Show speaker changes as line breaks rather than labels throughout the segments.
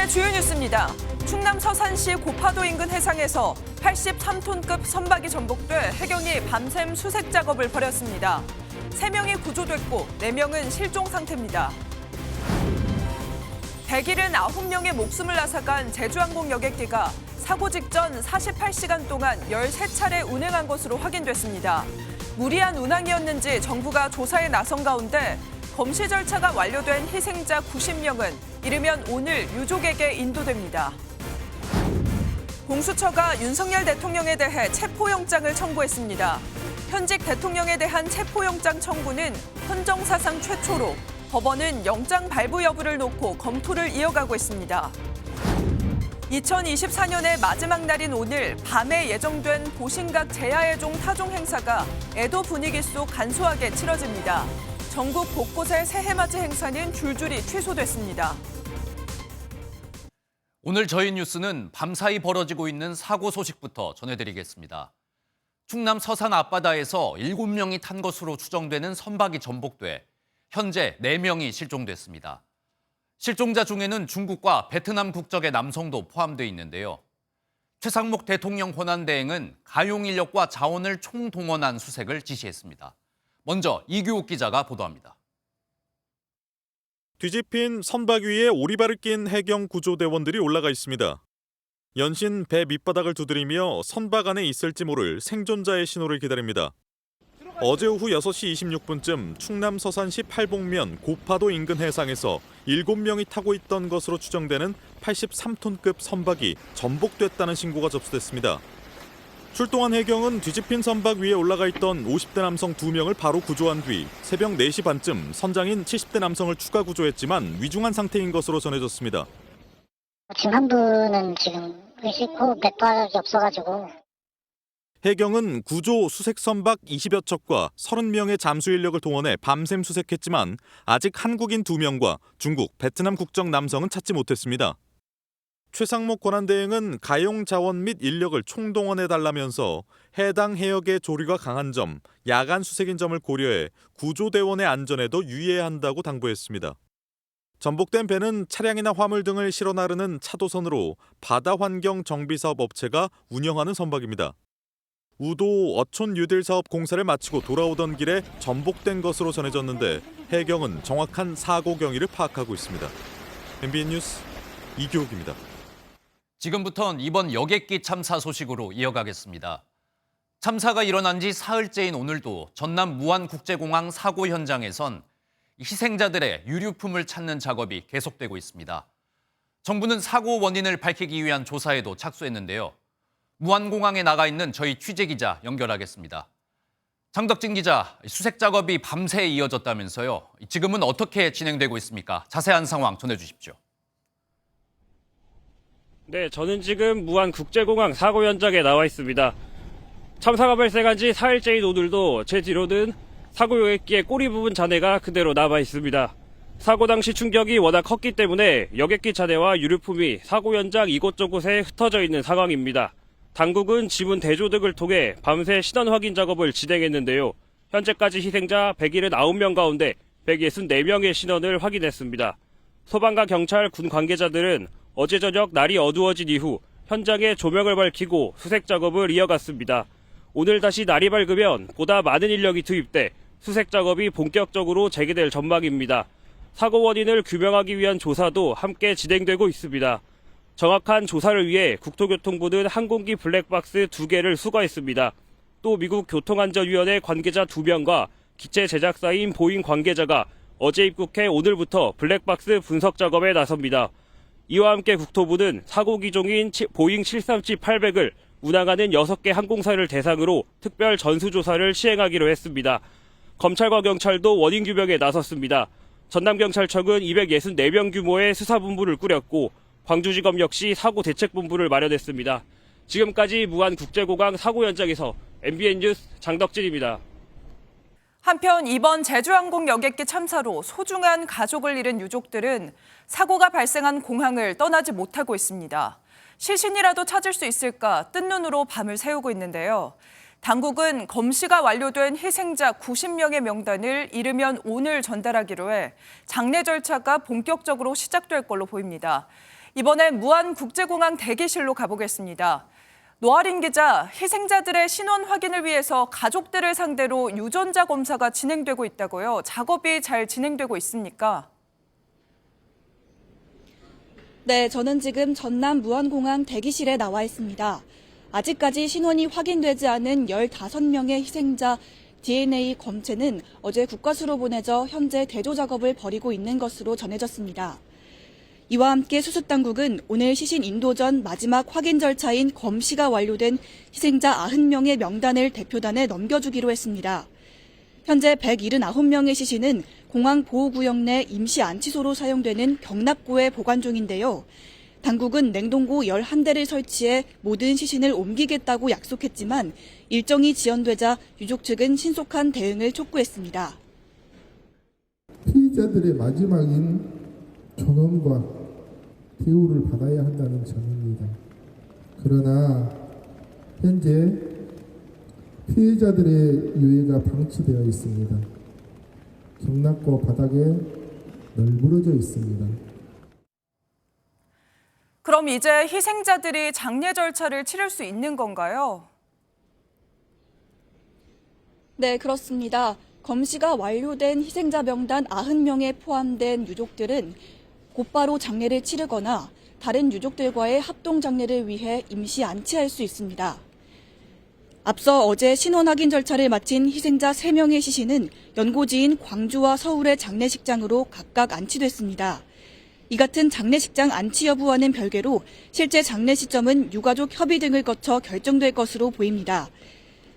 오늘의 주요 뉴스입니다. 충남 서산시 고파도 인근 해상에서 83톤급 선박이 전복돼 해경이 밤샘 수색 작업을 벌였습니다. 3명이 구조됐고 4명은 실종 상태입니다. 179명의 목숨을 앗아간 제주항공 여객기가 사고 직전 48시간 동안 13차례 운행한 것으로 확인됐습니다. 무리한 운항이었는지 정부가 조사에 나선 가운데 검시 절차가 완료된 희생자 90명은 이르면 오늘 유족에게 인도됩니다. 공수처가 윤석열 대통령에 대해 체포영장을 청구했습니다. 현직 대통령에 대한 체포영장 청구는 헌정사상 최초로 법원은 영장 발부 여부를 놓고 검토를 이어가고 있습니다. 2024년의 마지막 날인 오늘 밤에 예정된 보신각 제야의종 타종 행사가 애도 분위기 속 간소하게 치러집니다. 전국 곳곳의 새해맞이 행사는 줄줄이 취소됐습니다.
오늘 저희 뉴스는 밤사이 벌어지고 있는 사고 소식부터 전해드리겠습니다. 충남 서산 앞바다에서 7명이 탄 것으로 추정되는 선박이 전복돼 현재 4명이 실종됐습니다. 실종자 중에는 중국과 베트남 국적의 남성도 포함돼 있는데요. 최상목 대통령 권한대행은 가용 인력과 자원을 총동원한 수색을 지시했습니다. 먼저 이규옥 기자가 보도합니다.
뒤집힌 선박 위에 오리발을 낀 해경 구조대원들이 올라가 있습니다. 연신 배 밑바닥을 두드리며 선박 안에 있을지 모를 생존자의 신호를 기다립니다. 어제 오후 6시 26분쯤 충남 서산시 팔봉면 고파도 인근 해상에서 7명이 타고 있던 것으로 추정되는 83톤급 선박이 전복됐다는 신고가 접수됐습니다. 출동한 해경은 뒤집힌 선박 위에 올라가 있던 50대 남성 2명을 바로 구조한 뒤 새벽 4시 반쯤 선장인 70대 남성을 추가 구조했지만 위중한 상태인 것으로 전해졌습니다.
지금 한 분은 지금 의식, 호흡, 맥박이 없어가지고.
해경은 구조 수색 선박 20여 척과 30명의 잠수 인력을 동원해 밤샘 수색했지만 아직 한국인 2명과 중국, 베트남 국적 남성은 찾지 못했습니다. 최상목 권한대행은 가용 자원 및 인력을 총동원해달라면서 해당 해역의 조류가 강한 점, 야간 수색인 점을 고려해 구조대원의 안전에도 유의해야 한다고 당부했습니다. 전복된 배는 차량이나 화물 등을 실어 나르는 차도선으로 바다환경정비사업 업체가 운영하는 선박입니다. 우도 어촌 뉴딜 사업 공사를 마치고 돌아오던 길에 전복된 것으로 전해졌는데 해경은 정확한 사고 경위를 파악하고 있습니다. MBN 뉴스 이규옥입니다.
지금부터는 이번 여객기 참사 소식으로 이어가겠습니다. 참사가 일어난 지 사흘째인 오늘도 전남 무안국제공항 사고 현장에선 희생자들의 유류품을 찾는 작업이 계속되고 있습니다. 정부는 사고 원인을 밝히기 위한 조사에도 착수했는데요. 무안공항에 나가 있는 저희 취재기자 연결하겠습니다. 장덕진 기자, 수색 작업이 밤새 이어졌다면서요. 지금은 어떻게 진행되고 있습니까? 자세한 상황 전해주십시오.
네, 저는 지금 무안국제공항 사고 현장에 나와 있습니다. 참사가 발생한 지 4일째인 오늘도 제 뒤로는 사고 여객기의 꼬리 부분 잔해가 그대로 남아 있습니다. 사고 당시 충격이 워낙 컸기 때문에 여객기 잔해와 유류품이 사고 현장 이곳저곳에 흩어져 있는 상황입니다. 당국은 지문 대조 등을 통해 밤새 신원 확인 작업을 진행했는데요. 현재까지 희생자 179명 가운데 164명의 신원을 확인했습니다. 소방과 경찰, 군 관계자들은 어제 저녁 날이 어두워진 이후 현장에 조명을 밝히고 수색 작업을 이어갔습니다. 오늘 다시 날이 밝으면 보다 많은 인력이 투입돼 수색 작업이 본격적으로 재개될 전망입니다. 사고 원인을 규명하기 위한 조사도 함께 진행되고 있습니다. 정확한 조사를 위해 국토교통부는 항공기 블랙박스 2개를 수거했습니다. 또 미국 교통안전위원회 관계자 2명과 기체 제작사인 보잉 관계자가 어제 입국해 오늘부터 블랙박스 분석 작업에 나섭니다. 이와 함께 국토부는 사고 기종인 보잉 737-800을 운항하는 6개 항공사를 대상으로 특별 전수조사를 시행하기로 했습니다. 검찰과 경찰도 원인 규명에 나섰습니다. 전남경찰청은 264명 규모의 수사본부를 꾸렸고 광주지검 역시 사고대책본부를 마련했습니다. 지금까지 무안국제공항 사고 현장에서 MBN 뉴스 장덕진입니다.
한편 이번 제주항공 여객기 참사로 소중한 가족을 잃은 유족들은 사고가 발생한 공항을 떠나지 못하고 있습니다. 시신이라도 찾을 수 있을까 뜬 눈으로 밤을 새우고 있는데요. 당국은 검시가 완료된 희생자 90명의 명단을 이르면 오늘 전달하기로 해 장례 절차가 본격적으로 시작될 걸로 보입니다. 이번엔 무안국제공항 대기실로 가보겠습니다. 노아린 기자, 희생자들의 신원 확인을 위해서 가족들을 상대로 유전자 검사가 진행되고 있다고요. 작업이 잘 진행되고 있습니까?
네, 저는 지금 전남 무안공항 대기실에 나와 있습니다. 아직까지 신원이 확인되지 않은 15명의 희생자 DNA 검체는 어제 국과수로 보내져 현재 대조 작업을 벌이고 있는 것으로 전해졌습니다. 이와 함께 수습당국은 오늘 시신 인도 전 마지막 확인 절차인 검시가 완료된 희생자 90명의 명단을 대표단에 넘겨주기로 했습니다. 현재 179명의 시신은 공항 보호구역 내 임시 안치소로 사용되는 경납고에 보관 중인데요. 당국은 냉동고 11대를 설치해 모든 시신을 옮기겠다고 약속했지만 일정이 지연되자 유족 측은 신속한 대응을 촉구했습니다.
피해자들의 마지막인 존엄과 대우를 받아야 한다는 점입니다. 그러나 현재 피해자들의 유해가 방치되어 있습니다. 경납고 바닥에 널브러져 있습니다.
그럼 이제 희생자들이 장례 절차를 치를 수 있는 건가요?
네, 그렇습니다. 검시가 완료된 희생자 명단 90명에 포함된 유족들은 곧바로 장례를 치르거나 다른 유족들과의 합동 장례를 위해 임시 안치할 수 있습니다. 앞서 어제 신원 확인 절차를 마친 희생자 3명의 시신은 연고지인 광주와 서울의 장례식장으로 각각 안치됐습니다. 이 같은 장례식장 안치 여부와는 별개로 실제 장례 시점은 유가족 협의 등을 거쳐 결정될 것으로 보입니다.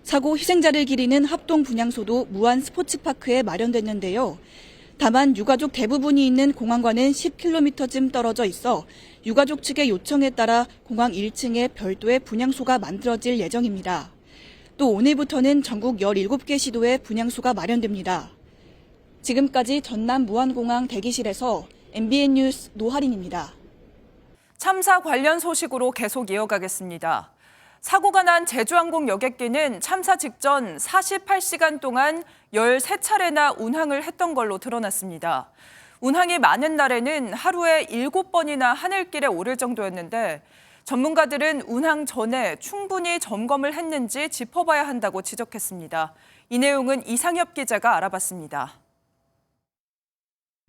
사고 희생자를 기리는 합동 분향소도 무안 스포츠파크에 마련됐는데요. 다만 유가족 대부분이 있는 공항과는 10km쯤 떨어져 있어 유가족 측의 요청에 따라 공항 1층에 별도의 분향소가 만들어질 예정입니다. 또 오늘부터는 전국 17개 시도에 분향소가 마련됩니다. 지금까지 전남 무안공항 대기실에서 MBN 뉴스 노하린입니다.
참사 관련 소식으로 계속 이어가겠습니다. 사고가 난 제주항공 여객기는 참사 직전 48시간 동안 13차례나 운항을 했던 걸로 드러났습니다. 운항이 많은 날에는 하루에 7번이나 하늘길에 오를 정도였는데 전문가들은 운항 전에 충분히 점검을 했는지 짚어봐야 한다고 지적했습니다. 이 내용은 이상엽 기자가 알아봤습니다.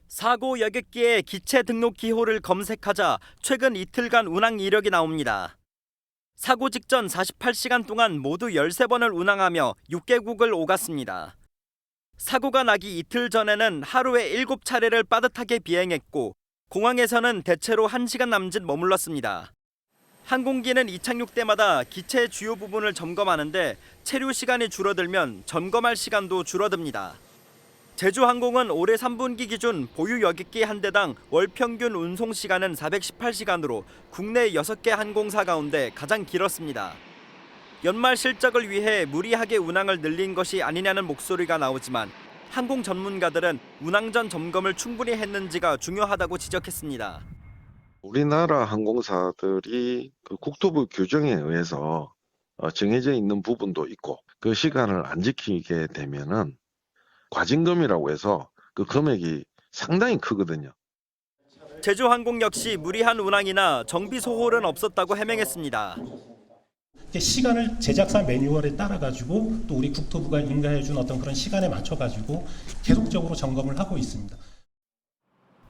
사고 여객기의 기체 등록 기호를 검색하자 최근 이틀간 운항 이력이 나옵니다. 사고 직전 48시간 동안 모두 13번을 운항하며 6개국을 오갔습니다. 사고가 나기 이틀 전에는 하루에 7차례를 빠듯하게 비행했고 공항에서는 대체로 1시간 남짓 머물렀습니다. 항공기는 이착륙 때마다 기체의 주요 부분을 점검하는데 체류 시간이 줄어들면 점검할 시간도 줄어듭니다. 제주항공은 올해 3분기 기준 보유 여객기 한 대당 월 평균 운송 시간은 418시간으로 국내 6개 항공사 가운데 가장 길었습니다. 연말 실적을 위해 무리하게 운항을 늘린 것이 아니냐는 목소리가 나오지만 항공 전문가들은 운항 전 점검을 충분히 했는지가 중요하다고 지적했습니다.
우리나라 항공사들이 그 국토부 규정에 의해서 정해져 있는 부분도 있고 그 시간을 안 지키게 되면은 과징금이라고 해서 그 금액이 상당히 크거든요.
제주항공 역시 무리한 운항이나 정비 소홀은 없었다고 해명했습니다.
시간을 제작사 매뉴얼에 따라가지고 또 우리 국토부가 인가해준 어떤 그런 시간에 맞춰가지고 계속적으로 점검을 하고 있습니다.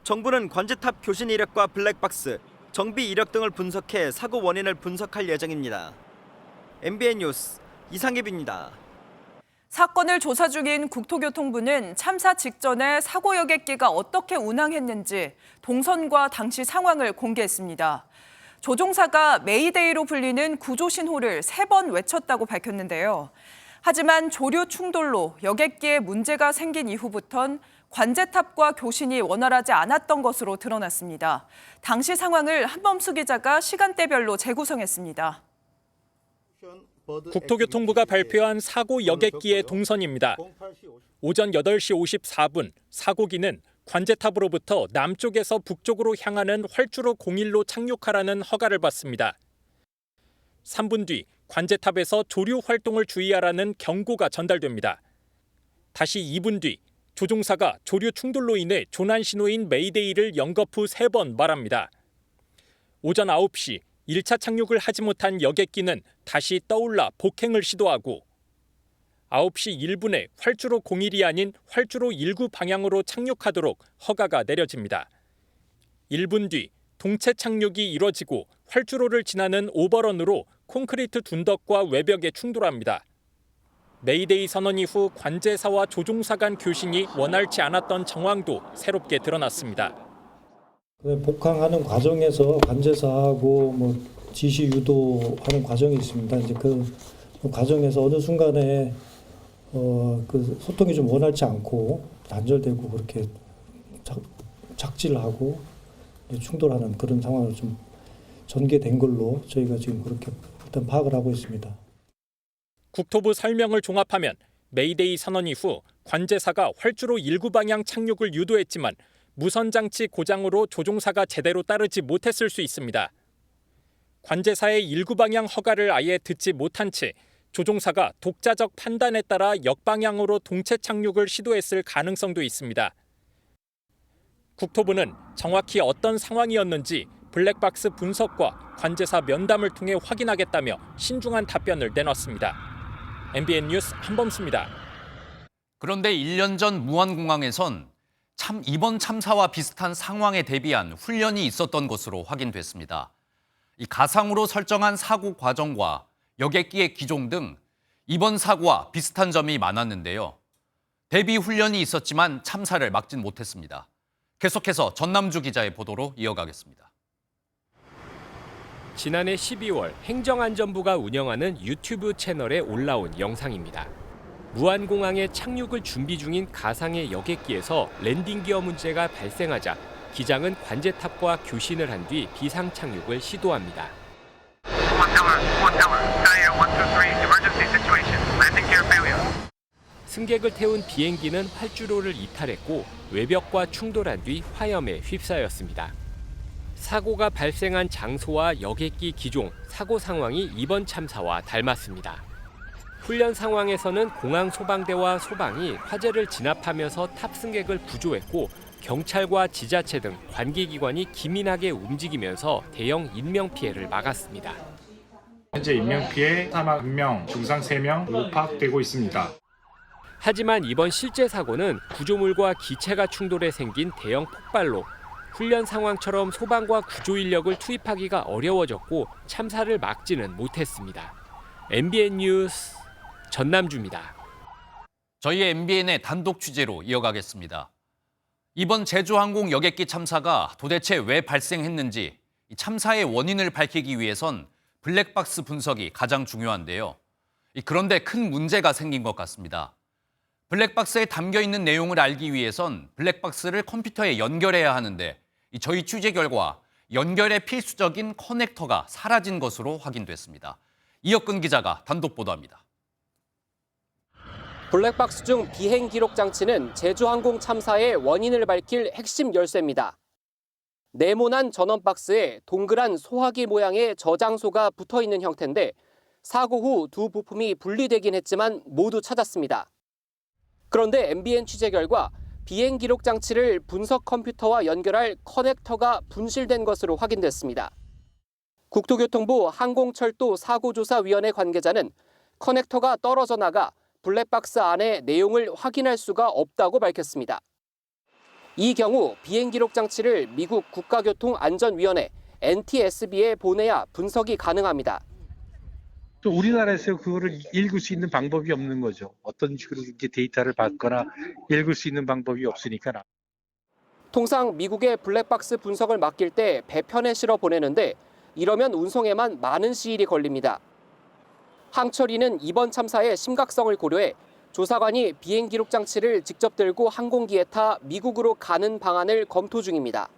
정부는 관제탑 교신 이력과 블랙박스, 정비 이력 등을 분석해 사고 원인을 분석할 예정입니다. MBN 뉴스 이상엽입니다.
사건을 조사 중인 국토교통부는 참사 직전에 사고 여객기가 어떻게 운항했는지 동선과 당시 상황을 공개했습니다. 조종사가 메이데이로 불리는 구조 신호를 3번 외쳤다고 밝혔는데요. 하지만 조류 충돌로 여객기에 문제가 생긴 이후부턴 관제탑과 교신이 원활하지 않았던 것으로 드러났습니다. 당시 상황을 한범수 기자가 시간대별로 재구성했습니다.
국토교통부가 발표한 사고 여객기의 동선입니다. 오전 8시 54분 사고기는 관제탑으로부터 남쪽에서 북쪽으로 향하는 활주로 01로 착륙하라는 허가를 받습니다. 3분 뒤 관제탑에서 조류 활동을 주의하라는 경고가 전달됩니다. 다시 2분 뒤 조종사가 조류 충돌로 인해 조난 신호인 메이데이를 연거푸 3번 말합니다. 오전 9시 1차 착륙을 하지 못한 여객기는 다시 떠올라 복행을 시도하고 9시 1분에 활주로 01이 아닌 활주로 19 방향으로 착륙하도록 허가가 내려집니다. 1분 뒤 동체 착륙이 이뤄지고 활주로를 지나는 오버런으로 콘크리트 둔덕과 외벽에 충돌합니다. 메이데이 선언 이후 관제사와 조종사 간 교신이 원활치 않았던 정황도 새롭게 드러났습니다.
복항하는 과정에서 관제사하고 지시 유도하는 과정이 있습니다. 이제 그 과정에서 어느 순간에 그 소통이 좀 원활치 않고 단절되고 그렇게 작질하고 충돌하는 그런 상황을 좀 전개된 걸로 저희가 지금 그렇게 일단 파악을 하고 있습니다.
국토부 설명을 종합하면 메이데이 선언 이후 관제사가 활주로 19 방향 착륙을 유도했지만 무선장치 고장으로 조종사가 제대로 따르지 못했을 수 있습니다. 관제사의 19 방향 허가를 아예 듣지 못한 채 조종사가 독자적 판단에 따라 역방향으로 동체 착륙을 시도했을 가능성도 있습니다. 국토부는 정확히 어떤 상황이었는지 블랙박스 분석과 관제사 면담을 통해 확인하겠다며 신중한 답변을 내놨습니다. MBN 뉴스 한범수입니다.
그런데 1년 전 무안공항에선 이번 참사와 비슷한 상황에 대비한 훈련이 있었던 것으로 확인됐습니다. 이 가상으로 설정한 사고 과정과 여객기의 기종 등 이번 사고와 비슷한 점이 많았는데요. 대비 훈련이 있었지만 참사를 막진 못했습니다. 계속해서 전남주 기자의 보도로 이어가겠습니다.
지난해 12월 행정안전부가 운영하는 유튜브 채널에 올라온 영상입니다. 무안공항에 착륙을 준비 중인 가상의 여객기에서 랜딩 기어 문제가 발생하자 기장은 관제탑과 교신을 한 뒤 비상 착륙을 시도합니다. 승객을 태운 비행기는 활주로를 이탈했고 외벽과 충돌한 뒤 화염에 휩싸였습니다. 사고가 발생한 장소와 여객기 기종, 사고 상황이 이번 참사와 닮았습니다. 훈련 상황에서는 공항 소방대와 소방이 화재를 진압하면서 탑승객을 구조했고 경찰과 지자체 등 관계기관이 기민하게 움직이면서 대형 인명피해를 막았습니다.
현재 인명피해 사망 1명, 중상 3명으로 파악되고 있습니다.
하지만 이번 실제 사고는 구조물과 기체가 충돌해 생긴 대형 폭발로 훈련 상황처럼 소방과 구조 인력을 투입하기가 어려워졌고 참사를 막지는 못했습니다. MBN 뉴스 전남주입니다.
저희 MBN의 단독 취재로 이어가겠습니다. 이번 제주항공 여객기 참사가 도대체 왜 발생했는지 참사의 원인을 밝히기 위해선 블랙박스 분석이 가장 중요한데요. 그런데 큰 문제가 생긴 것 같습니다. 블랙박스에 담겨 있는 내용을 알기 위해선 블랙박스를 컴퓨터에 연결해야 하는데 저희 취재 결과 연결의 필수적인 커넥터가 사라진 것으로 확인됐습니다. 이혁근 기자가 단독 보도합니다.
블랙박스 중 비행 기록 장치는 제주항공 참사의 원인을 밝힐 핵심 열쇠입니다. 네모난 전원 박스에 동그란 소화기 모양의 저장소가 붙어 있는 형태인데 사고 후 두 부품이 분리되긴 했지만 모두 찾았습니다. 그런데 MBN 취재 결과 비행 기록 장치를 분석 컴퓨터와 연결할 커넥터가 분실된 것으로 확인됐습니다. 국토교통부 항공철도 사고조사위원회 관계자는 커넥터가 떨어져 나가 블랙박스 안에 내용을 확인할 수가 없다고 밝혔습니다. 이 경우 비행 기록 장치를 미국 국가교통안전위원회 NTSB에 보내야 분석이 가능합니다.
또 우리나라에서 그거를 읽을 수 있는 방법이 없는 거죠. 어떤 식으로 이제 데이터를 받거나 읽을 수 있는 방법이 없으니까.
통상 미국의 블랙박스 분석을 맡길 때 배편에 실어 보내는데 이러면 운송에만 많은 시일이 걸립니다. 항철이는 이번 참사의 심각성을 고려해 조사관이 비행 기록 장치를 직접 들고 항공기에 타 미국으로 가는 방안을 검토 중입니다.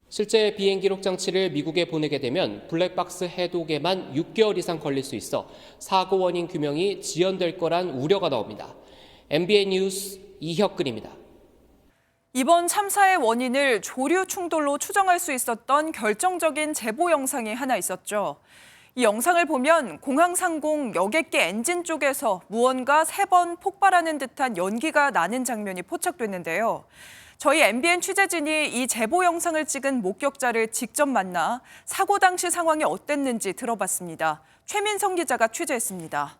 실제 비행 기록 장치를 미국에 보내게 되면 블랙박스 해독에만 6개월 이상 걸릴 수 있어 사고 원인 규명이 지연될 거란 우려가 나옵니다. MBN 뉴스 이혁근입니다.
이번 참사의 원인을 조류 충돌로 추정할 수 있었던 결정적인 제보 영상이 하나 있었죠. 이 영상을 보면 공항 상공 여객기 엔진 쪽에서 무언가 3번 폭발하는 듯한 연기가 나는 장면이 포착됐는데요. 저희 MBN 취재진이 이 제보 영상을 찍은 목격자를 직접 만나 사고 당시 상황이 어땠는지 들어봤습니다. 최민성 기자가 취재했습니다.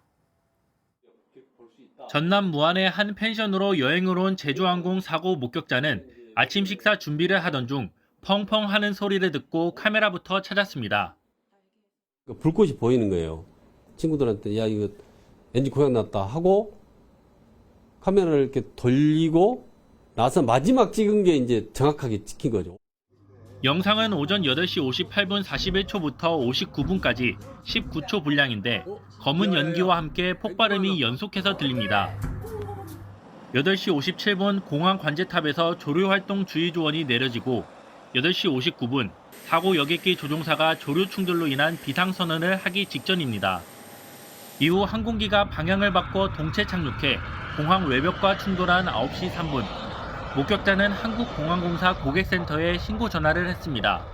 전남 무안의 한 펜션으로 여행을 온 제주항공 사고 목격자는 아침 식사 준비를 하던 중 펑펑 하는 소리를 듣고 카메라부터 찾았습니다.
불꽃이 보이는 거예요. 친구들한테 야 이거 엔진 고장 났다 하고 카메라를 이렇게 돌리고 나서 마지막 찍은 게 이제 정확하게 찍힌 거죠.
영상은 오전 8시 58분 41초부터 59분까지 19초 분량인데 검은 연기와 함께 폭발음이 연속해서 들립니다. 8시 57분 공항 관제탑에서 조류활동 주의조언이 내려지고 8시 59분 사고 여객기 조종사가 조류 충돌로 인한 비상선언을 하기 직전입니다. 이후 항공기가 방향을 바꿔 동체 착륙해 공항 외벽과 충돌한 9시 3분. 목격자는 한국공항공사 고객센터에 신고 전화를 했습니다.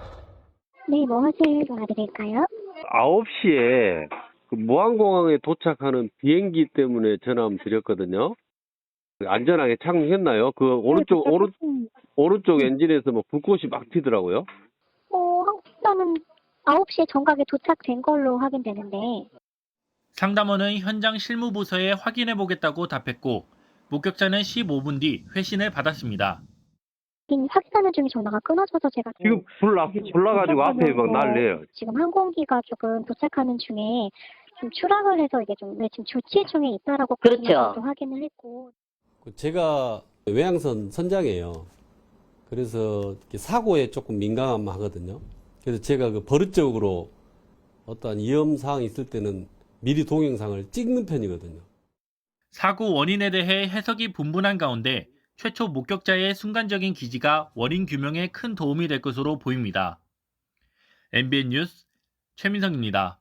네, 무엇을 도와드릴까요?
9시에 무안공항에 도착하는 비행기 때문에 전화 드렸거든요. 안전하게 착륙했나요? 그 오른쪽 엔진에서 뭐 불꽃이 막 튀더라고요.
한국선은 9시에 정각에 도착된 걸로 확인되는데.
상담원은 현장 실무부서에 확인해 보겠다고 답했고 목격자는 15분 뒤 회신을 받았습니다.
확인하는 중에 전화가 끊어져서 제가
지금 불나가지고 앞에 막 난리예요.
지금 항공기가 조금 도착하는 중에 좀 추락을 해서 이게 좀 지금 조치 중에 있다라고 그렇죠. 확인을 했고.
제가 외항선 선장이에요. 그래서 사고에 조금 민감하거든요. 그래서 제가 버릇적으로 어떠한 위험 사항이 있을 때는 미리 동영상을 찍는 편이거든요.
사고 원인에 대해 해석이 분분한 가운데 최초 목격자의 순간적인 기지가 원인 규명에 큰 도움이 될 것으로 보입니다. MBN 뉴스 최민성입니다.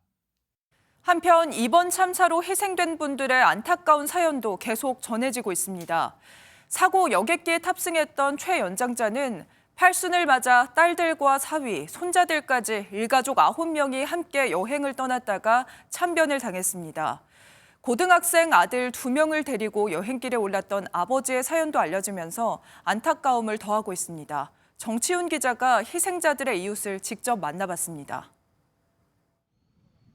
한편 이번 참사로 희생된 분들의 안타까운 사연도 계속 전해지고 있습니다. 사고 여객기에 탑승했던 최 연장자는 팔순을 맞아 딸들과 사위, 손자들까지 일가족 9명이 함께 여행을 떠났다가 참변을 당했습니다. 고등학생 아들 2명을 데리고 여행길에 올랐던 아버지의 사연도 알려지면서 안타까움을 더하고 있습니다. 정치훈 기자가 희생자들의 이웃을 직접 만나봤습니다.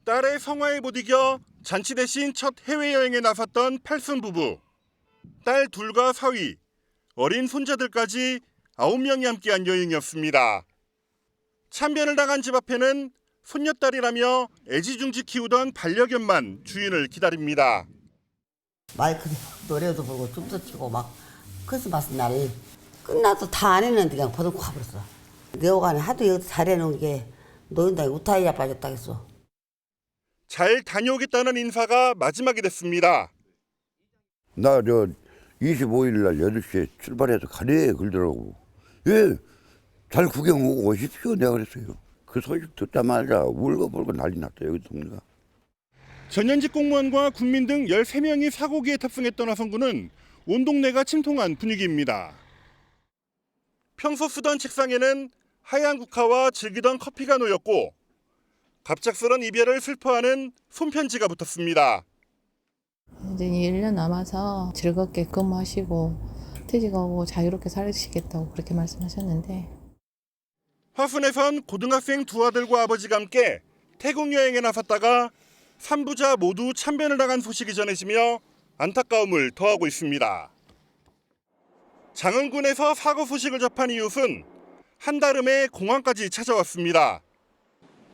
딸의 성화에 못 이겨 잔치 대신 첫 해외여행에 나섰던 팔순 부부. 딸 둘과 사위, 어린 손자들까지 9명이 함께한 여행이었습니다. 참변을 당한 집 앞에는 손녀딸이라며 애지중지 키우던 반려견만 주인을 기다립니다.
마이크 노래도 부르고 춤도 추고 막 크리스마스 날 끝나도 다 안 했는데 그냥 버둥 가버렸어. 내 오가는 하도 여기서 잘해놓은 게 노인당에 우타이야 빠졌다겠어.
잘 다녀오겠다는 인사가 마지막이 됐습니다.
나 25일 날 8시에 출발해서 가래에 걸더라고. 예, 잘 구경 오고 오십시오. 내가 그랬어요. 그 소식 듣자마자 울고불고 난리 났다 여기 동네가.
전현직 공무원과 국민 등 13명이 사고기에 탑승했던 화성군은 온 동네가 침통한 분위기입니다. 평소 쓰던 책상에는 하얀 국화와 즐기던 커피가 놓였고 갑작스런 이별을 슬퍼하는 손편지가 붙었습니다.
이제 1년 남아서 즐겁게 근무하시고 퇴직하고 자유롭게 살으시겠다고 그렇게 말씀하셨는데
화순에선 고등학생 두 아들과 아버지가 함께 태국 여행에 나섰다가 3부자 모두 참변을 당한 소식이 전해지며 안타까움을 더하고 있습니다. 장흥군에서 사고 소식을 접한 이웃은 한달음에 공항까지 찾아왔습니다.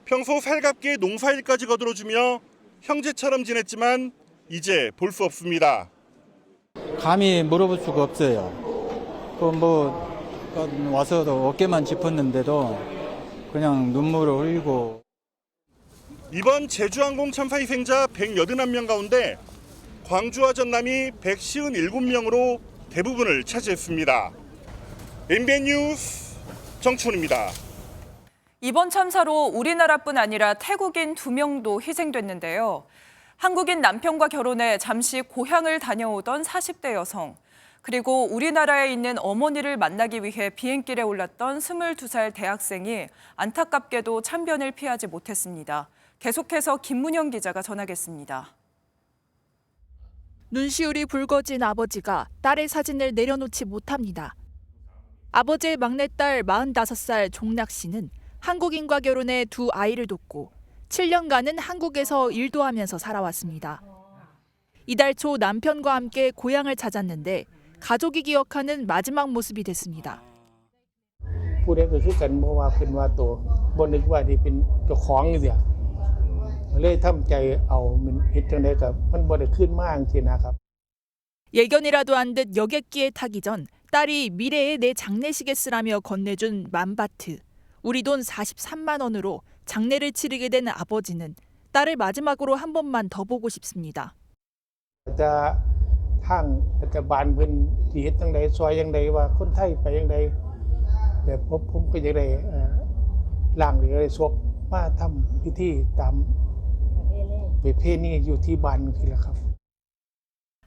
평소 살갑게 농사일까지 거들어주며 형제처럼 지냈지만 이제 볼 수 없습니다.
감히 물어볼 수가 없어요. 와서도 어깨만 짚었는데도 그냥 눈물을 흘리고.
이번 제주항공 참사 희생자 181명 가운데 광주와 전남이 157명으로 대부분을 차지했습니다. MBN 뉴스 정춘입니다.
이번 참사로 우리나라뿐 아니라 태국인 2명도 희생됐는데요. 한국인 남편과 결혼해 잠시 고향을 다녀오던 40대 여성, 그리고 우리나라에 있는 어머니를 만나기 위해 비행길에 올랐던 22살 대학생이 안타깝게도 참변을 피하지 못했습니다. 계속해서 김문영 기자가 전하겠습니다.
눈시울이 붉어진 아버지가 딸의 사진을 내려놓지 못합니다.
아버지의 막내딸 45살 종락 씨는 한국인과 결혼해 2 아이를 돕고 7년간은 한국에서 일도 하면서 살아왔습니다. 이달 초 남편과 함께 고향을 찾았는데 가족이 기억하는 마지막 모습이 됐습니다.
ผู้ใดก็คือกันเพราะว่าเพิ่นว่าตัวบ่นึกว่าที่เป็นเจ้าของนี่เสียเลยทำใจเอามันเฮ็ดจังได๋ก็มันบ่ได้ขึ้นมาจังซี่นะครับ
예견이라도 한 듯 여객기에 타기 전 딸이 미래에 내 장례식에 쓰라며 건네준 만바트, 우리 돈 43만 원으로 장례를 치르게 된 아버지는 딸을 마지막으로 한 번만 더 보고 싶습니다.
จะทางรัฐบาลเพิ่นสิเฮ็ดจังได๋ซอยจังได๋ว่าคนไทยไปจังได๋แต่ผมก็จะได้ร่างหรืออะไรศพมาทำพิธีตามประเพณีอยู่ที่บ้านนี่แหละครับ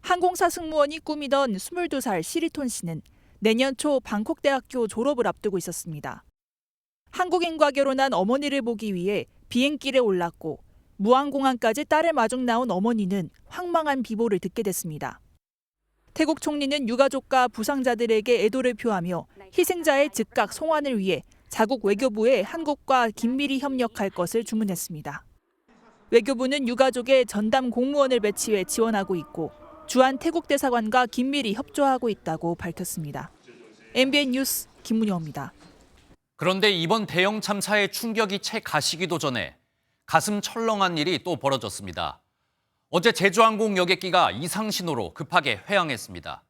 항공사 승무원이 꿈이던 22살 시리톤 씨는 내년 초 방콕대학교 졸업을 앞두고 있었습니다. 한국인과 결혼한 어머니를 보기 위해 비행길에 올랐고 무안공항까지 딸을 마중 나온 어머니는 황망한 비보를 듣게 됐습니다. 태국 총리는 유가족과 부상자들에게 애도를 표하며 희생자의 즉각 송환을 위해 자국 외교부에 한국과 긴밀히 협력할 것을 주문했습니다. 외교부는 유가족의 전담 공무원을 배치해 지원하고 있고 주한 태국 대사관과 긴밀히 협조하고 있다고 밝혔습니다. MBN 뉴스 김문영입니다.
그런데 이번 대형 참사의 충격이 채 가시기도 전에 가슴 철렁한 일이 또 벌어졌습니다. 어제 제주항공 여객기가 이상 신호로 급하게 회항했습니다.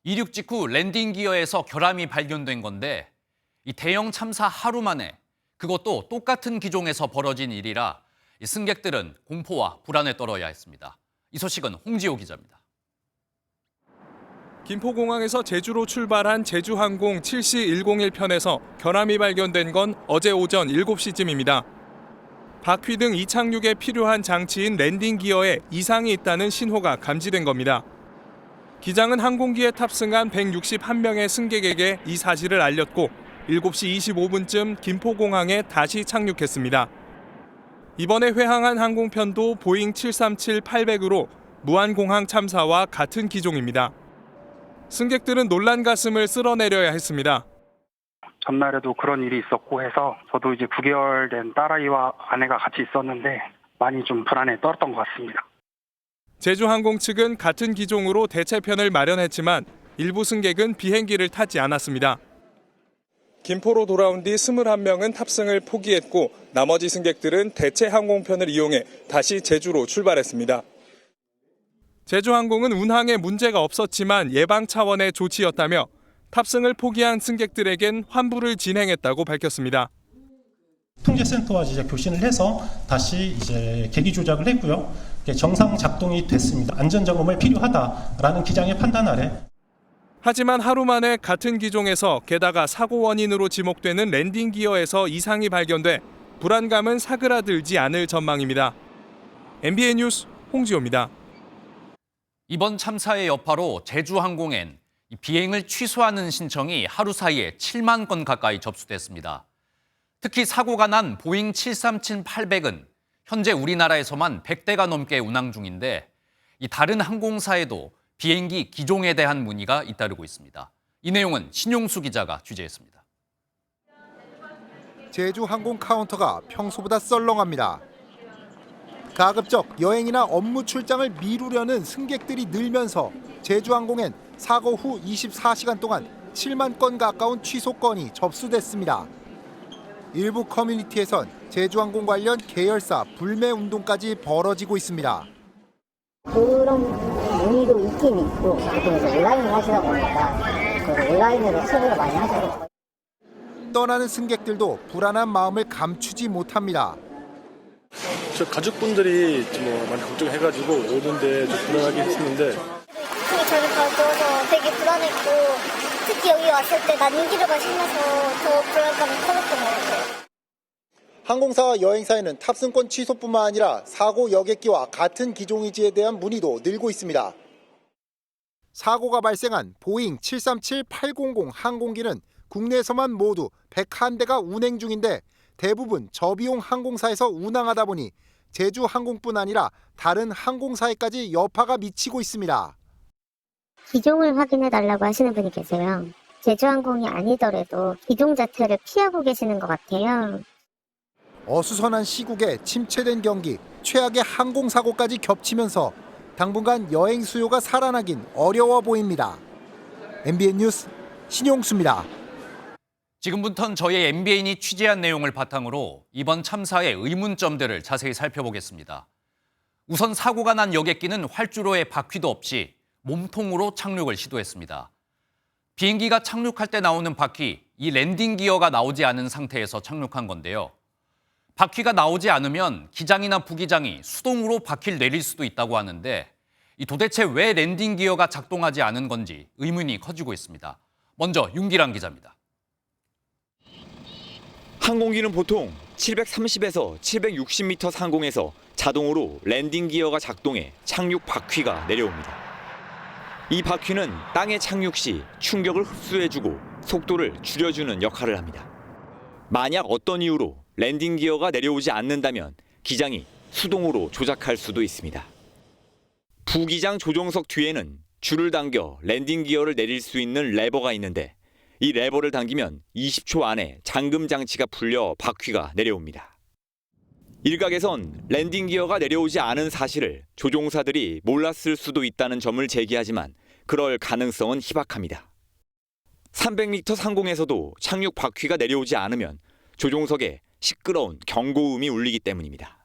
이륙 직후 랜딩 기어에서 결함이 발견된 건데 이 대형 참사 하루 만에 그것도 똑같은 기종에서 벌어진 일이라 승객들은 공포와 불안에 떨어야 했습니다. 이 소식은 홍지호 기자입니다.
김포공항에서 제주로 출발한 제주항공 7C101편에서 결함이 발견된 건 어제 오전 7시쯤입니다. 바퀴 등 이착륙에 필요한 장치인 랜딩 기어에 이상이 있다는 신호가 감지된 겁니다. 기장은 항공기에 탑승한 161명의 승객에게 이 사실을 알렸고 7시 25분쯤 김포공항에 다시 착륙했습니다. 이번에 회항한 항공편도 보잉 737-800으로 무안공항 참사와 같은 기종입니다. 승객들은 놀란 가슴을 쓸어내려야 했습니다.
전날에도 그런 일이 있었고 해서 저도 이제 9개월 된 딸아이와 아내가 같이 있었는데 많이 좀 불안에 떨었던 것 같습니다.
제주항공 측은 같은 기종으로 대체편을 마련했지만 일부 승객은 비행기를 타지 않았습니다. 김포로 돌아온 뒤 21명은 탑승을 포기했고 나머지 승객들은 대체 항공편을 이용해 다시 제주로 출발했습니다. 제주항공은 운항에 문제가 없었지만 예방 차원의 조치였다며 탑승을 포기한 승객들에겐 환불을 진행했다고 밝혔습니다.
통제센터와 이제 교신을 해서 다시 이제 계기 조작을 했고요. 정상 작동이 됐습니다. 안전 점검을 필요하다라는 기장의 판단 아래.
하지만 하루 만에 같은 기종에서 게다가 사고 원인으로 지목되는 랜딩 기어에서 이상이 발견돼 불안감은 사그라들지 않을 전망입니다. MBN 뉴스 홍지호입니다.
이번 참사의 여파로 제주항공엔 비행을 취소하는 신청이 하루 사이에 7만 건 가까이 접수됐습니다. 특히 사고가 난 보잉 737-800은 현재 우리나라에서만 100대가 넘게 운항 중인데 이 다른 항공사에도 비행기 기종에 대한 문의가 잇따르고 있습니다. 이 내용은 신용수 기자가 취재했습니다.
제주항공 카운터가 평소보다 썰렁합니다. 가급적 여행이나 업무 출장을 미루려는 승객들이 늘면서 제주항공엔 사고 후 24시간 동안 7만 건 가까운 취소 건이 접수됐습니다. 일부 커뮤니티에선 제주항공 관련 계열사 불매 운동까지 벌어지고 있습니다.
그런 문의도 있긴 있고 그래서 온라인을 하시다 보니까 그 온라인으로 처리를 많이 하시고
떠나는 승객들도 불안한 마음을 감추지 못합니다.
저 가족분들이 많이 걱정해가지고 오는데 좀 불안하긴 했었는데
고통이 잘 가져서 되게 불안했고 특히 여기 왔을 때 난기류가 심해서 더 불안감이 커졌던 것 같아요.
항공사와 여행사에는 탑승권 취소뿐만 아니라 사고 여객기와 같은 기종인지에 대한 문의도 늘고 있습니다. 사고가 발생한 보잉 737-800 항공기는 국내에서만 모두 101대가 운행 중인데 대부분 저비용 항공사에서 운항하다 보니 제주항공뿐 아니라 다른 항공사에까지 여파가 미치고 있습니다.
기종을 확인해달라고 하시는 분이 계세요. 제주항공이 아니더라도 기종 자체를 피하고 계시는 것 같아요.
어수선한 시국에 침체된 경기, 최악의 항공사고까지 겹치면서 당분간 여행 수요가 살아나긴 어려워 보입니다. MBN 뉴스 신용수입니다.
지금부터는 저희 MBN이 취재한 내용을 바탕으로 이번 참사의 의문점들을 자세히 살펴보겠습니다. 우선 사고가 난 여객기는 활주로에 바퀴도 없이 몸통으로 착륙을 시도했습니다. 비행기가 착륙할 때 나오는 바퀴, 이 랜딩 기어가 나오지 않은 상태에서 착륙한 건데요. 바퀴가 나오지 않으면 기장이나 부기장이 수동으로 바퀴를 내릴 수도 있다고 하는데 도대체 왜 랜딩 기어가 작동하지 않은 건지 의문이 커지고 있습니다. 먼저 윤기란 기자입니다.
항공기는 보통 730에서 760m 상공에서 자동으로 랜딩 기어가 작동해 착륙 바퀴가 내려옵니다. 이 바퀴는 땅에 착륙 시 충격을 흡수해주고 속도를 줄여주는 역할을 합니다. 만약 어떤 이유로 랜딩 기어가 내려오지 않는다면 기장이 수동으로 조작할 수도 있습니다. 부기장 조종석 뒤에는 줄을 당겨 랜딩 기어를 내릴 수 있는 레버가 있는데 이 레버를 당기면 20초 안에 잠금 장치가 풀려 바퀴가 내려옵니다. 일각에선 랜딩 기어가 내려오지 않은 사실을 조종사들이 몰랐을 수도 있다는 점을 제기하지만 그럴 가능성은 희박합니다. 300m 상공에서도 착륙 바퀴가 내려오지 않으면 조종석에 시끄러운 경고음이 울리기 때문입니다.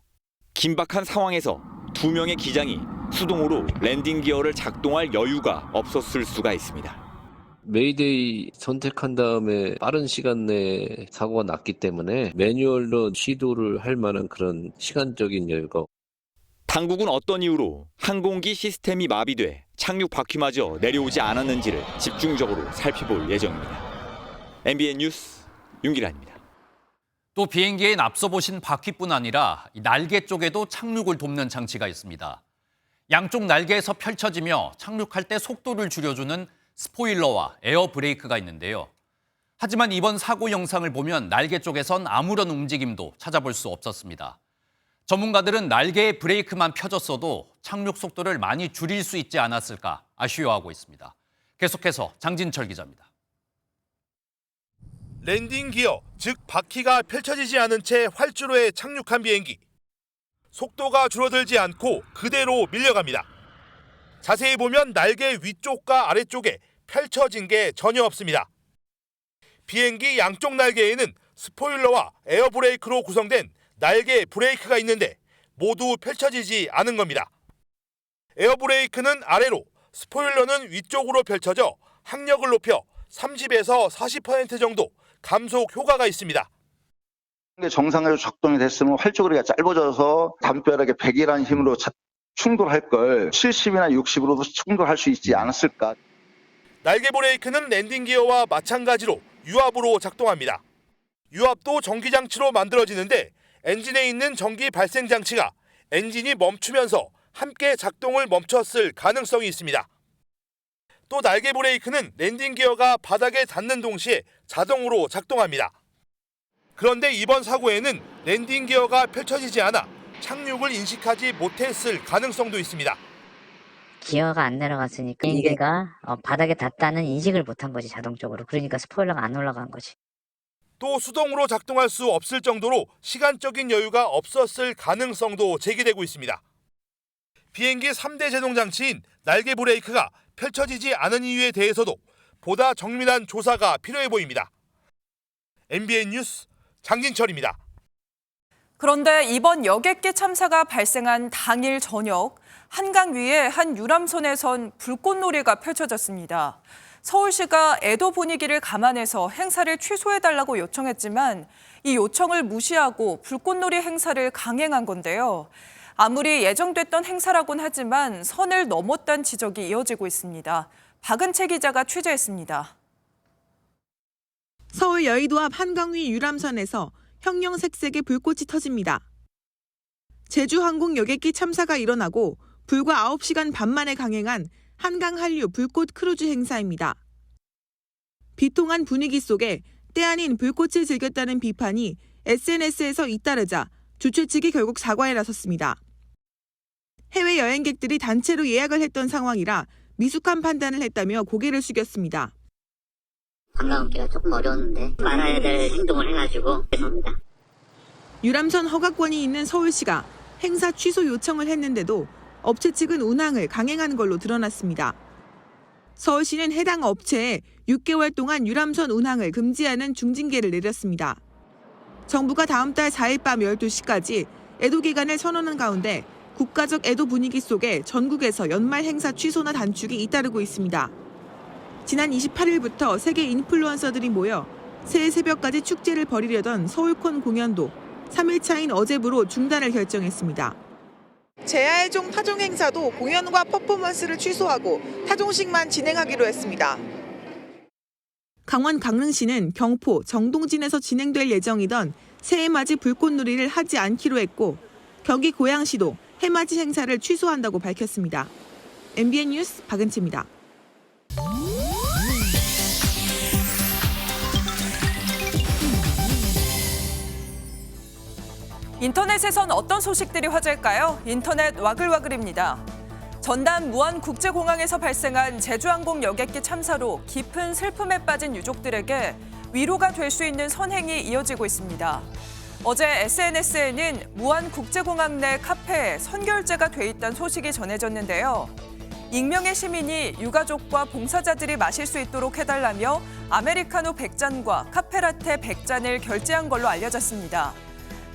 긴박한 상황에서 2명의 기장이 수동으로 랜딩 기어를 작동할 여유가 없었을 수가 있습니다.
메이데이 선택한 다음에 빠른 시간 내에 사고가 났기 때문에 매뉴얼로 시도를 할 만한 그런 시간적인 여유가.
당국은 어떤 이유로 항공기 시스템이 마비돼 착륙 바퀴마저 내려오지 않았는지를 집중적으로 살펴볼 예정입니다. MBN 뉴스 윤기란입니다.
또 비행기엔 앞서 보신 바퀴뿐 아니라 날개 쪽에도 착륙을 돕는 장치가 있습니다. 양쪽 날개에서 펼쳐지며 착륙할 때 속도를 줄여주는 스포일러와 에어 브레이크가 있는데요. 하지만 이번 사고 영상을 보면 날개 쪽에선 아무런 움직임도 찾아볼 수 없었습니다. 전문가들은 날개에 브레이크만 펴졌어도 착륙 속도를 많이 줄일 수 있지 않았을까 아쉬워하고 있습니다. 계속해서 장진철 기자입니다.
랜딩 기어, 즉 바퀴가 펼쳐지지 않은 채 활주로에 착륙한 비행기. 속도가 줄어들지 않고 그대로 밀려갑니다. 자세히 보면 날개 위쪽과 아래쪽에 펼쳐진 게 전혀 없습니다. 비행기 양쪽 날개에는 스포일러와 에어브레이크로 구성된 날개 브레이크가 있는데 모두 펼쳐지지 않은 겁니다. 에어브레이크는 아래로, 스포일러는 위쪽으로 펼쳐져 항력을 높여 30에서 40% 정도 감속 효과가 있습니다.
정상적으로 작동이 됐으면 활주로가 짧아져서 담벼락에 100이라는 힘으로 충돌할 걸 70이나 60으로도 충돌할 수 있지 않았을까.
날개 브레이크는 랜딩 기어와 마찬가지로 유압으로 작동합니다. 유압도 전기 장치로 만들어지는데 엔진에 있는 전기 발생 장치가 엔진이 멈추면서 함께 작동을 멈췄을 가능성이 있습니다. 또 날개 브레이크는 랜딩 기어가 바닥에 닿는 동시에 자동으로 작동합니다. 그런데 이번 사고에는 랜딩 기어가 펼쳐지지 않아 착륙을 인식하지 못했을 가능성도 있습니다.
기어가 안 내려갔으니까 비행기가 바닥에 닿다는 인식을 못한 거지, 자동적으로. 그러니까 스포일러가 안 올라간 거지.
또 수동으로 작동할 수 없을 정도로 시간적인 여유가 없었을 가능성도 제기되고 있습니다. 비행기 3대 제동장치인 날개 브레이크가 펼쳐지지 않은 이유에 대해서도 보다 정밀한 조사가 필요해 보입니다. MBN 뉴스 장진철입니다.
그런데 이번 여객기 참사가 발생한 당일 저녁, 한강 위에 한 유람선에선 불꽃놀이가 펼쳐졌습니다. 서울시가 애도 분위기를 감안해서 행사를 취소해달라고 요청했지만 이 요청을 무시하고 불꽃놀이 행사를 강행한 건데요. 아무리 예정됐던 행사라곤 하지만 선을 넘었다는 지적이 이어지고 있습니다. 박은채 기자가 취재했습니다.
서울 여의도 앞 한강 위 유람선에서 형형색색의 불꽃이 터집니다. 제주항공 여객기 참사가 일어나고 불과 9시간 반 만에 강행한 한강 한류 불꽃 크루즈 행사입니다. 비통한 분위기 속에 때 아닌 불꽃을 즐겼다는 비판이 SNS에서 잇따르자 주최 측이 결국 사과에 나섰습니다. 해외 여행객들이 단체로 예약을 했던 상황이라 미숙한 판단을 했다며 고개를 숙였습니다.
관광업계가 조금 어려웠는데 말아야 될 행동을 해가지고 죄송합니다.
유람선 허가권이 있는 서울시가 행사 취소 요청을 했는데도 업체 측은 운항을 강행하는 걸로 드러났습니다. 서울시는 해당 업체에 6개월 동안 유람선 운항을 금지하는 중징계를 내렸습니다. 정부가 다음 달 4일 밤 12시까지 애도 기간을 선언한 가운데 국가적 애도 분위기 속에 전국에서 연말 행사 취소나 단축이 잇따르고 있습니다. 지난 28일부터 세계 인플루언서들이 모여 새해 새벽까지 축제를 벌이려던 서울콘 공연도 3일차인 어제부로 중단을 결정했습니다. 재하의종 타종 행사도 공연과 퍼포먼스를 취소하고 타종식만 진행하기로 했습니다. 강원 강릉시는 경포, 정동진에서 진행될 예정이던 새해맞이 불꽃놀이를 하지 않기로 했고 경기 고양시도 해맞이 행사를 취소한다고 밝혔습니다. MBN 뉴스 박은채입니다.
인터넷에선 어떤 소식들이 화제일까요? 인터넷 와글와글입니다. 전남 무안국제공항에서 발생한 제주항공 여객기 참사로 깊은 슬픔에 빠진 유족들에게 위로가 될 수 있는 선행이 이어지고 있습니다. 어제 SNS에는 무안국제공항 내 카페에 선결제가 돼 있다는 소식이 전해졌는데요. 익명의 시민이 유가족과 봉사자들이 마실 수 있도록 해달라며 아메리카노 100잔과 카페라테 100잔을 결제한 걸로 알려졌습니다.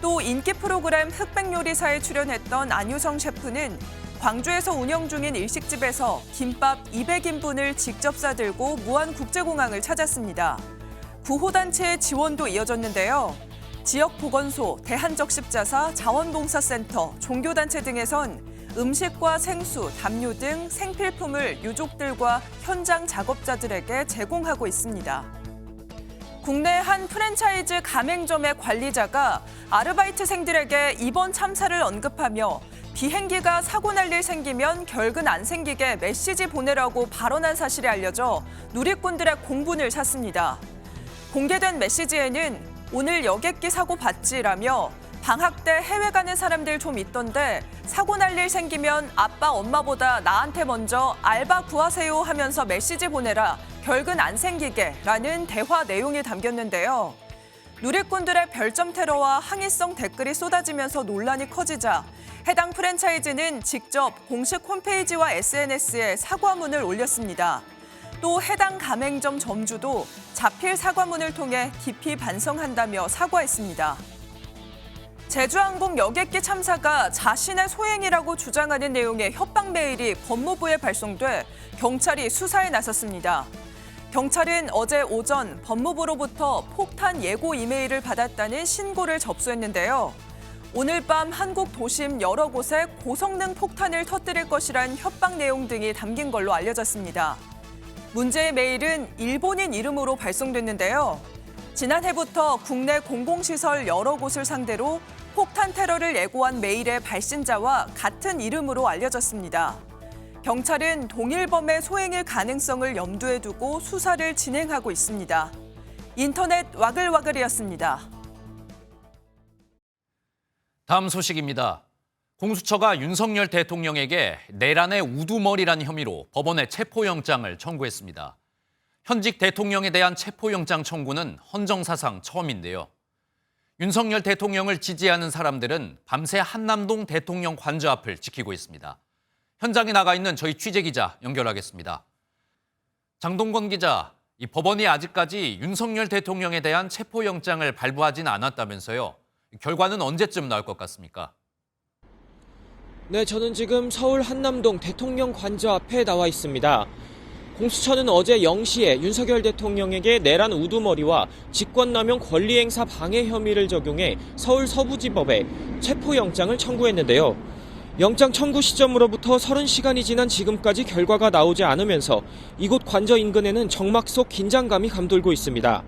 또 인기 프로그램 흑백요리사에 출연했던 안유성 셰프는 광주에서 운영 중인 일식집에서 김밥 200인분을 직접 싸들고 무안국제공항을 찾았습니다. 구호단체의 지원도 이어졌는데요. 지역보건소, 대한적십자사, 자원봉사센터, 종교단체 등에선 음식과 생수, 담요 등 생필품을 유족들과 현장 작업자들에게 제공하고 있습니다. 국내 한 프랜차이즈 가맹점의 관리자가 아르바이트생들에게 이번 참사를 언급하며 비행기가 사고 날 일 생기면 결근 안 생기게 메시지 보내라고 발언한 사실이 알려져 누리꾼들의 공분을 샀습니다. 공개된 메시지에는 오늘 여객기 사고 봤지라며 방학 때 해외 가는 사람들 좀 있던데 사고 날 일 생기면 아빠 엄마보다 나한테 먼저 알바 구하세요 하면서 메시지 보내라 결근 안 생기게 라는 대화 내용이 담겼는데요. 누리꾼들의 별점 테러와 항의성 댓글이 쏟아지면서 논란이 커지자 해당 프랜차이즈는 직접 공식 홈페이지와 SNS에 사과문을 올렸습니다. 또 해당 가맹점 점주도 자필 사과문을 통해 깊이 반성한다며 사과했습니다. 제주항공 여객기 참사가 자신의 소행이라고 주장하는 내용의 협박 메일이 법무부에 발송돼 경찰이 수사에 나섰습니다. 경찰은 어제 오전 법무부로부터 폭탄 예고 이메일을 받았다는 신고를 접수했는데요. 오늘 밤 한국 도심 여러 곳에 고성능 폭탄을 터뜨릴 것이란 협박 내용 등이 담긴 걸로 알려졌습니다. 문제의 메일은 일본인 이름으로 발송됐는데요. 지난해부터 국내 공공시설 여러 곳을 상대로 폭탄 테러를 예고한 메일의 발신자와 같은 이름으로 알려졌습니다. 경찰은 동일범의 소행일 가능성을 염두에 두고 수사를 진행하고 있습니다. 인터넷 와글와글이었습니다.
다음 소식입니다. 공수처가 윤석열 대통령에게 내란의 우두머리란 혐의로 법원에 체포영장을 청구했습니다. 현직 대통령에 대한 체포영장 청구는 헌정사상 처음인데요. 윤석열 대통령을 지지하는 사람들은 밤새 한남동 대통령 관저 앞을 지키고 있습니다. 현장에 나가 있는 저희 취재기자 연결하겠습니다. 장동건 기자, 이 법원이 아직까지 윤석열 대통령에 대한 체포영장을 발부하진 않았다면서요. 결과는 언제쯤 나올 것 같습니까?
네, 저는 지금 서울 한남동 대통령 관저 앞에 나와 있습니다. 공수처는 어제 0시에 윤석열 대통령에게 내란 우두머리와 직권남용 권리행사 방해 혐의를 적용해 서울 서부지법에 체포영장을 청구했는데요. 영장 청구 시점으로부터 30시간이 지난 지금까지 결과가 나오지 않으면서 이곳 관저 인근에는 정막 속 긴장감이 감돌고 있습니다.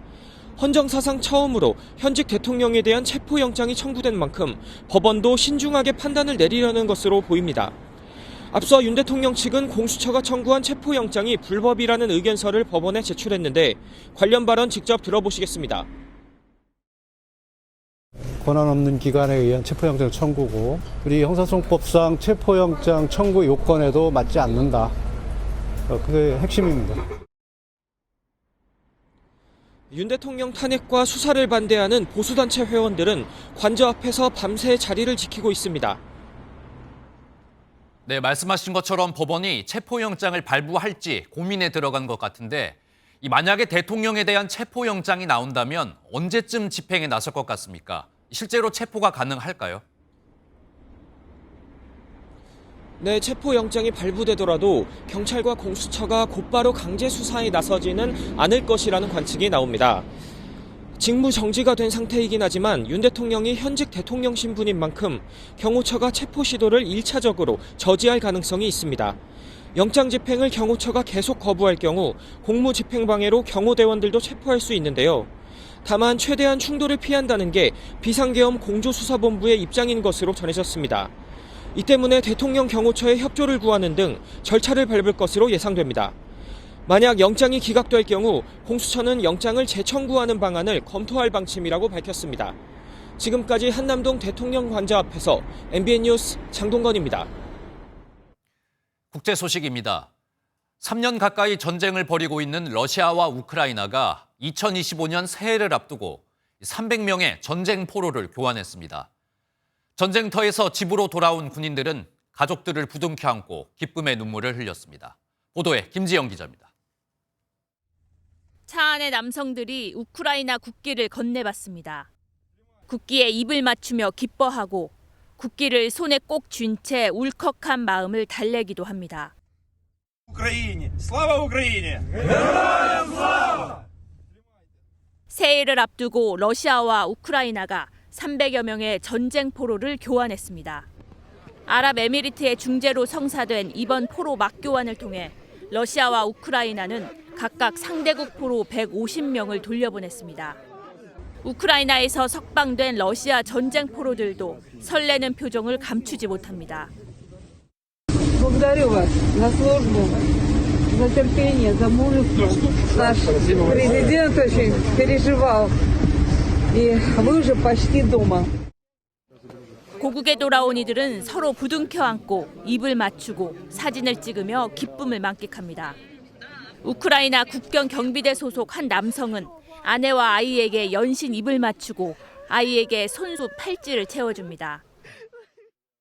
헌정사상 처음으로 현직 대통령에 대한 체포영장이 청구된 만큼 법원도 신중하게 판단을 내리려는 것으로 보입니다. 앞서 윤 대통령 측은 공수처가 청구한 체포영장이 불법이라는 의견서를 법원에 제출했는데 관련 발언 직접 들어보시겠습니다.
권한 없는 기관에 의한 체포영장 청구고 우리 형사소송법상 체포영장 청구 요건에도 맞지 않는다. 그게 핵심입니다.
윤 대통령 탄핵과 수사를 반대하는 보수단체 회원들은 관저 앞에서 밤새 자리를 지키고 있습니다.
네, 말씀하신 것처럼 법원이 체포영장을 발부할지 고민에 들어간 것 같은데 만약에 대통령에 대한 체포영장이 나온다면 언제쯤 집행에 나설 것 같습니까? 실제로 체포가 가능할까요?
네, 체포영장이 발부되더라도 경찰과 공수처가 곧바로 강제 수사에 나서지는 않을 것이라는 관측이 나옵니다. 직무 정지가 된 상태이긴 하지만 윤 대통령이 현직 대통령 신분인 만큼 경호처가 체포 시도를 1차적으로 저지할 가능성이 있습니다. 영장 집행을 경호처가 계속 거부할 경우 공무집행방해로 경호대원들도 체포할 수 있는데요. 다만 최대한 충돌을 피한다는 게 비상계엄 공조수사본부의 입장인 것으로 전해졌습니다. 이 때문에 대통령 경호처에 협조를 구하는 등 절차를 밟을 것으로 예상됩니다. 만약 영장이 기각될 경우 공수처는 영장을 재청구하는 방안을 검토할 방침이라고 밝혔습니다. 지금까지 한남동 대통령 관저 앞에서 MBN 뉴스 장동건입니다.
국제 소식입니다. 3년 가까이 전쟁을 벌이고 있는 러시아와 우크라이나가 2025년 새해를 앞두고 300명의 전쟁 포로를 교환했습니다. 전쟁터에서 집으로 돌아온 군인들은 가족들을 부둥켜 안고 기쁨의 눈물을 흘렸습니다. 보도에 김지영 기자입니다.
차 안의 남성들이 우크라이나 국기를 건네봤습니다. 국기에 입을 맞추며 기뻐하고 국기를 손에 꼭 쥔 채 울컥한 마음을 달래기도 합니다. 새해를 앞두고 러시아와 우크라이나가 300여 명의 전쟁 포로를 교환했습니다. 아랍에미리트의 중재로 성사된 이번 포로 맞교환을 통해 러시아와 우크라이나는 각각 상대국 포로 150명을 돌려보냈습니다. 우크라이나에서 석방된 러시아 전쟁 포로들도 설레는 표정을 감추지 못합니다.
Благодарю вас за службу, за терпение, за мужество. Наш президент очень переживал, и вы уже почти дома.
고국에 돌아온 이들은 서로 부둥켜 안고 입을 맞추고 사진을 찍으며 기쁨을 만끽합니다. 우크라이나 국경 경비대 소속 한 남성은 아내와 아이에게 연신 입을 맞추고 아이에게 손수 팔찌를 채워줍니다.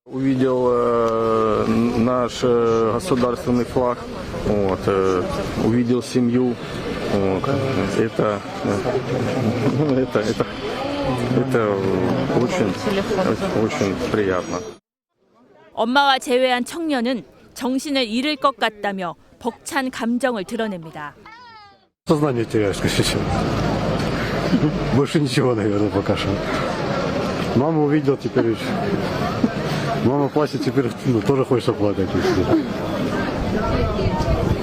Увидел наш государственный флаг, увидел семью, это очень приятно.
엄마와 재회한 청년은 정신을 잃을 것 같다며 벅찬 감정을 드러냅니다.
Сознание теряешь, конечно. Больше ничего, наверное, пока что. Маму увидел теперь. Мама плачет, теперь тоже хочется плакать.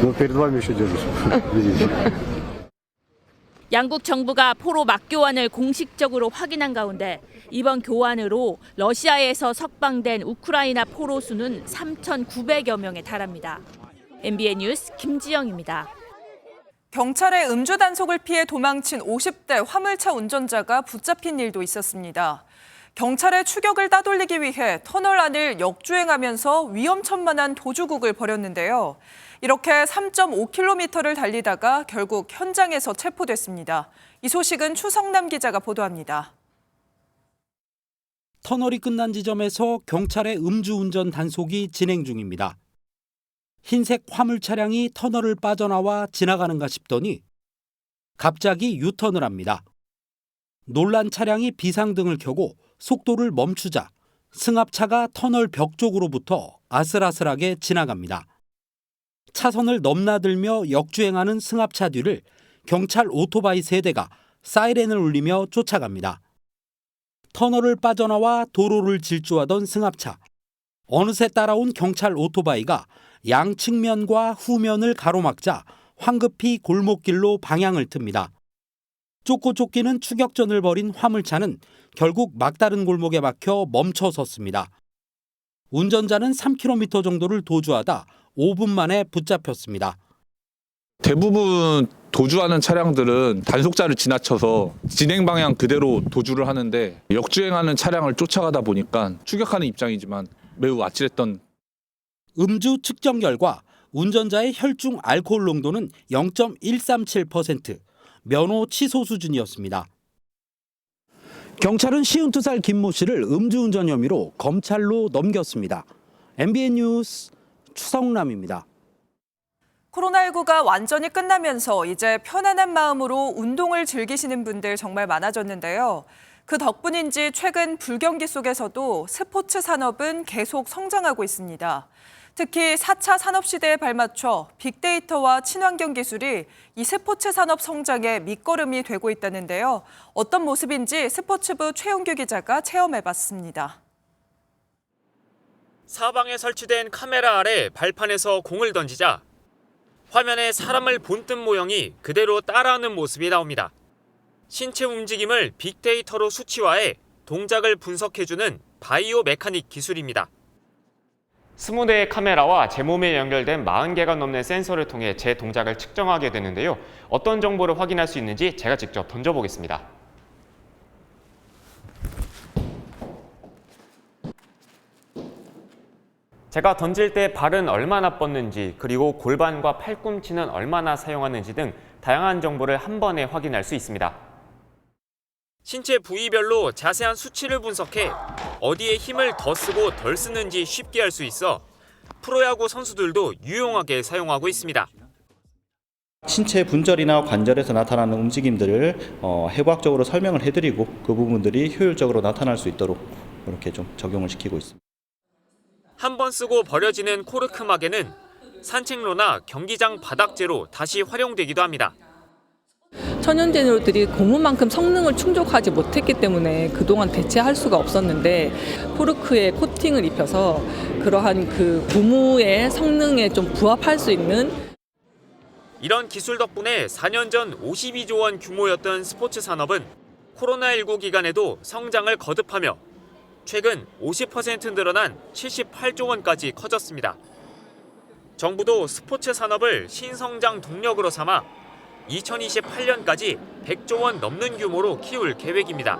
Но перед вами еще держусь. Видите.
양국 정부가 포로 맞교환을 공식적으로 확인한 가운데 이번 교환으로 러시아에서 석방된 우크라이나 포로 수는 3,900여 명에 달합니다. MBN 뉴스 김지영입니다.
경찰의 음주 단속을 피해 도망친 50대 화물차 운전자가 붙잡힌 일도 있었습니다. 경찰의 추격을 따돌리기 위해 터널 안을 역주행하면서 위험천만한 도주국을 벌였는데요. 이렇게 3.5km를 달리다가 결국 현장에서 체포됐습니다. 이 소식은 추성남 기자가 보도합니다.
터널이 끝난 지점에서 경찰의 음주운전 단속이 진행 중입니다. 흰색 화물 차량이 터널을 빠져나와 지나가는가 싶더니 갑자기 유턴을 합니다. 놀란 차량이 비상등을 켜고 속도를 멈추자 승합차가 터널 벽 쪽으로부터 아슬아슬하게 지나갑니다. 차선을 넘나들며 역주행하는 승합차 뒤를 경찰 오토바이 3대가 사이렌을 울리며 쫓아갑니다. 터널을 빠져나와 도로를 질주하던 승합차. 어느새 따라온 경찰 오토바이가 양 측면과 후면을 가로막자 황급히 골목길로 방향을 틉니다. 쫓고 쫓기는 추격전을 벌인 화물차는 결국 막다른 골목에 막혀 멈춰섰습니다. 운전자는 3km 정도를 도주하다 5분 만에 붙잡혔습니다.
대부분 도주하는 차량들은 단속자를 지나쳐서 진행 방향 그대로 도주를 하는데 역주행하는 차량을 쫓아가다 보니까 추격하는 입장이지만 매우 아찔했던.
음주 측정 결과 운전자의 혈중 알코올 농도는 0.137%, 면허 취소 수준이었습니다. 경찰은 52살 김모 씨를 음주운전 혐의로 검찰로 넘겼습니다. MBN 뉴스 추성남입니다.
코로나19가 완전히 끝나면서 이제 편안한 마음으로 운동을 즐기시는 분들 정말 많아졌는데요. 그 덕분인지 최근 불경기 속에서도 스포츠 산업은 계속 성장하고 있습니다. 특히 4차 산업시대에 발맞춰 빅데이터와 친환경 기술이 이 스포츠 산업 성장의 밑거름이 되고 있다는데요. 어떤 모습인지 스포츠부 최용규 기자가 체험해봤습니다.
사방에 설치된 카메라 아래 발판에서 공을 던지자 화면에 사람을 본 듯 모형이 그대로 따라하는 모습이 나옵니다. 신체 움직임을 빅데이터로 수치화해 동작을 분석해주는 바이오 메카닉 기술입니다. 20대의 카메라와 제 몸에 연결된 40개가 넘는 센서를 통해 제 동작을 측정하게 되는데요. 어떤 정보를 확인할 수 있는지 제가 직접 던져보겠습니다. 제가 던질 때 발은 얼마나 뻗는지, 그리고 골반과 팔꿈치는 얼마나 사용하는지 등 다양한 정보를 한 번에 확인할 수 있습니다. 신체 부위별로 자세한 수치를 분석해 어디에 힘을 더 쓰고 덜 쓰는지 쉽게 알 수 있어 프로야구 선수들도 유용하게 사용하고 있습니다.
신체 분절이나 관절에서 나타나는 움직임들을 해부학적으로 설명을 해드리고 그 부분들이 효율적으로 나타날 수 있도록 이렇게 좀 적용을 시키고 있습니다.
한 번 쓰고 버려지는 코르크마개는 산책로나 경기장 바닥재로 다시 활용되기도 합니다.
천연재료들이 고무만큼 성능을 충족하지 못했기 때문에 그동안 대체할 수가 없었는데 코르크에 코팅을 입혀서 그러한 그 고무의 성능에 좀 부합할 수 있는
이런 기술 덕분에 4년 전 52조 원 규모였던 스포츠 산업은 코로나19 기간에도 성장을 거듭하며 최근 50% 늘어난 78조 원까지 커졌습니다. 정부도 스포츠 산업을 신성장 동력으로 삼아 2028년까지 100조 원 넘는 규모로 키울 계획입니다.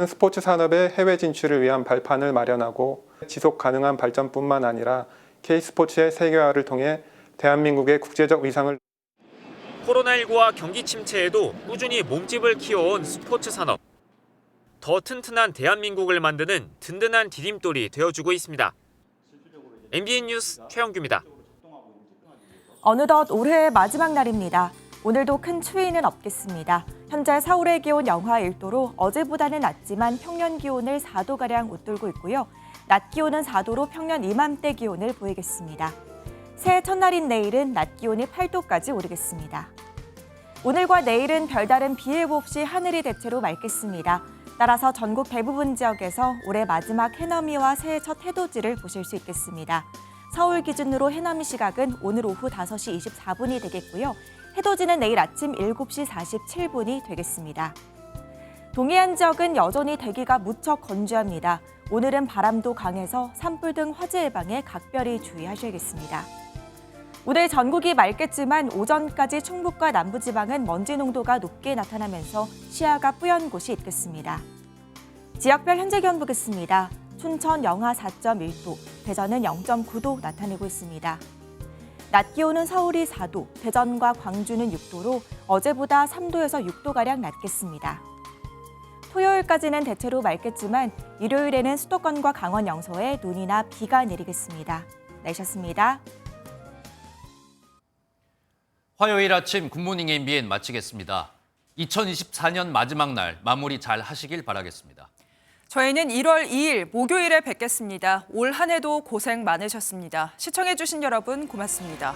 스포츠 산업의 해외 진출을 위한 발판을 마련하고 지속 가능한 발전뿐만 아니라 K스포츠의 세계화를 통해 대한민국의 국제적 위상을
코로나19와 경기 침체에도 꾸준히 몸집을 키워온 스포츠 산업. 더 튼튼한 대한민국을 만드는 든든한 디딤돌이 되어주고 있습니다. MBN 뉴스 최영규입니다.
어느덧 올해의 마지막 날입니다. 오늘도 큰 추위는 없겠습니다. 현재 서울의 기온 영하 1도로 어제보다는 낮지만 평년 기온을 4도가량 웃돌고 있고요. 낮 기온은 4도로 평년 이맘때 기온을 보이겠습니다. 새해 첫날인 내일은 낮 기온이 8도까지 오르겠습니다. 오늘과 내일은 별다른 비 예보 없이 하늘이 대체로 맑겠습니다. 따라서 전국 대부분 지역에서 올해 마지막 해넘이와 새해 첫 해돋이를 보실 수 있겠습니다. 서울 기준으로 해넘이 시각은 오늘 오후 5시 24분이 되겠고요. 해돋이는 내일 아침 7시 47분이 되겠습니다. 동해안 지역은 여전히 대기가 무척 건조합니다. 오늘은 바람도 강해서 산불 등 화재 예방에 각별히 주의하셔야겠습니다. 오늘 전국이 맑겠지만 오전까지 충북과 남부지방은 먼지 농도가 높게 나타나면서 시야가 뿌연 곳이 있겠습니다. 지역별 현재 기온 보겠습니다. 춘천 영하 4.1도, 대전은 0.9도 나타내고 있습니다. 낮 기온은 서울이 4도, 대전과 광주는 6도로 어제보다 3도에서 6도가량 낮겠습니다. 토요일까지는 대체로 맑겠지만 일요일에는 수도권과 강원 영서에 눈이나 비가 내리겠습니다. 날씨였습니다.
화요일 아침 굿모닝 MBN 마치겠습니다. 2024년 마지막 날 마무리 잘 하시길 바라겠습니다.
저희는 1월 2일 목요일에 뵙겠습니다. 올 한 해도 고생 많으셨습니다. 시청해주신 여러분 고맙습니다.